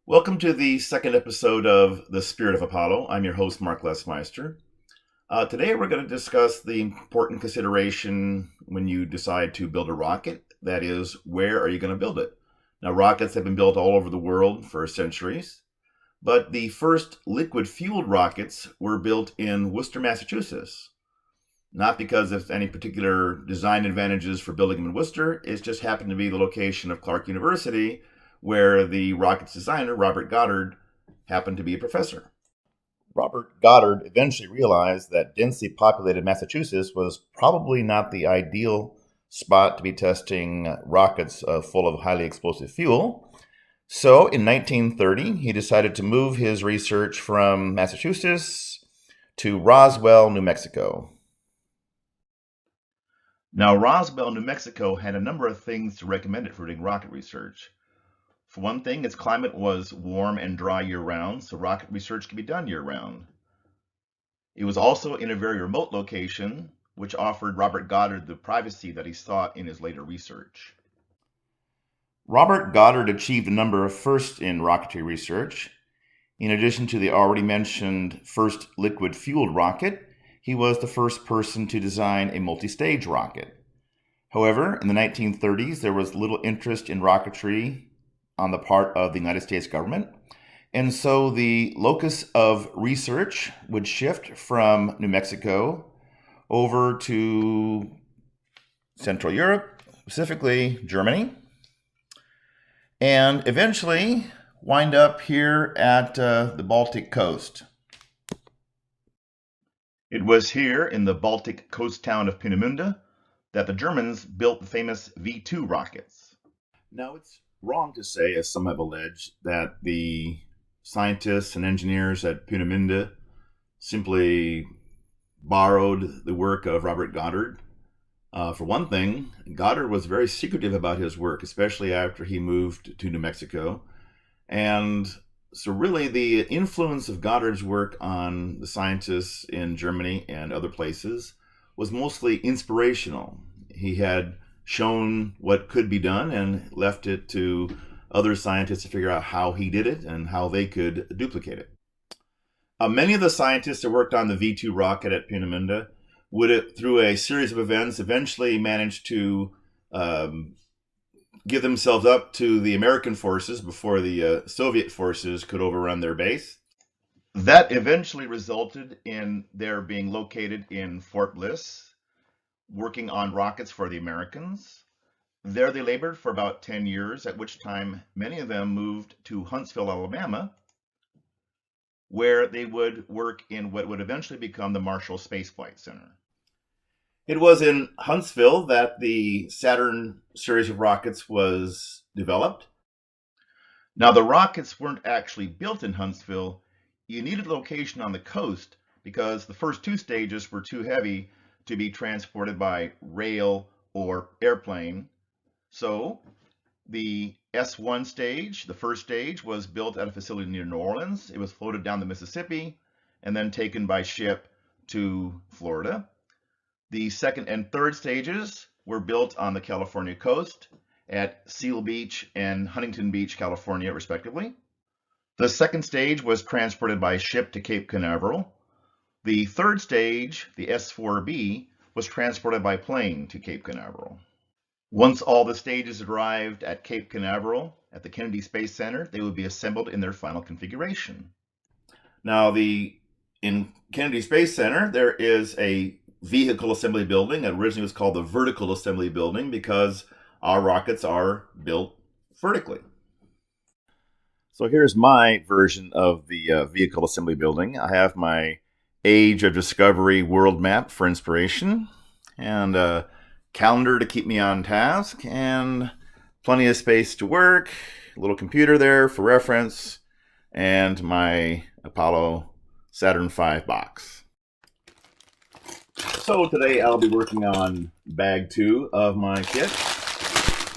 Welcome to the second episode of The Spirit of Apollo. I'm your host, Mark Lesmeister. Today, we're going to discuss the important consideration when you decide to build a rocket. That is, where are you going to build it? Now, rockets have been built all over the world for centuries, but the first liquid-fueled rockets were built in Worcester, Massachusetts. Not because of any particular design advantages for building them in Worcester, it just happened to be the location of Clark University, where the rocket's designer, Robert Goddard, happened to be a professor. Robert Goddard eventually realized that densely populated Massachusetts was probably not the ideal spot to be testing rockets full of highly explosive fuel. So in 1930, he decided to move his research from Massachusetts to Roswell, New Mexico. Now, Roswell, New Mexico had a number of things to recommend it for doing rocket research. For one thing, its climate was warm and dry year-round, so rocket research could be done year-round. It was also in a very remote location, which offered Robert Goddard the privacy that he sought in his later research. Robert Goddard achieved a number of firsts in rocketry research. In addition to the already mentioned first liquid-fueled rocket, he was the first person to design a multi-stage rocket. However, in the 1930s, there was little interest in rocketry on the part of the United States government. And so the locus of research would shift from New Mexico over to Central Europe, specifically Germany, and eventually wind up here at the Baltic coast. It was here in the Baltic coast town of Pinna Munda that the Germans built the famous V2 rockets. Now, it's wrong to say, as some have alleged, that the scientists and engineers at Pinna Munda simply borrowed the work of Robert Goddard. For one thing, Goddard was very secretive about his work, especially after he moved to New Mexico. And so really the influence of Goddard's work on the scientists in Germany and other places was mostly inspirational. He had shown what could be done and left it to other scientists to figure out how he did it and how they could duplicate it. Many of the scientists that worked on the V2 rocket at Pinna Munda would, through a series of events, eventually manage to give themselves up to the American forces before the Soviet forces could overrun their base. That eventually resulted in their being located in Fort Bliss, working on rockets for the Americans. There they labored for about 10 years, at which time many of them moved to Huntsville, Alabama, where they would work in what would eventually become the Marshall Space Flight Center. It was in Huntsville that the Saturn series of rockets was developed. Now, the rockets weren't actually built in Huntsville. You needed a location on the coast because the first two stages were too heavy to be transported by rail or airplane. So the S1 stage, the first stage, was built at a facility near New Orleans. It was floated down the Mississippi and then taken by ship to Florida. The second and third stages were built on the California coast at Seal Beach and Huntington Beach, California, respectively. The second stage was transported by ship to Cape Canaveral. The third stage, the S4B, was transported by plane to Cape Canaveral. Once all the stages arrived at Cape Canaveral at the Kennedy Space Center, they would be assembled in their final configuration. Now, in Kennedy Space Center, there is a vehicle assembly building. It originally was called the vertical assembly building because our rockets are built vertically. So here's my version of the vehicle assembly building. I have my Age of Discovery world map for inspiration, and a calendar to keep me on task, and plenty of space to work, a little computer there for reference, and my Apollo Saturn V box. So today I'll be working on bag 2 of my kit.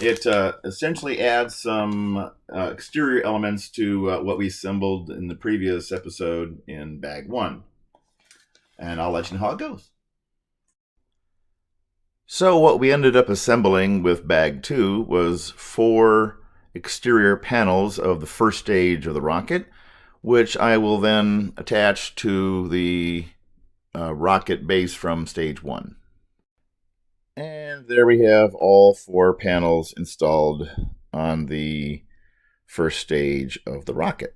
It essentially adds some exterior elements to what we assembled in the previous episode in bag 1. And I'll let you know how it goes. So what we ended up assembling with bag 2 was 4 exterior panels of the first stage of the rocket, which I will then attach to the rocket base from stage 1. And there we have all 4 panels installed on the first stage of the rocket.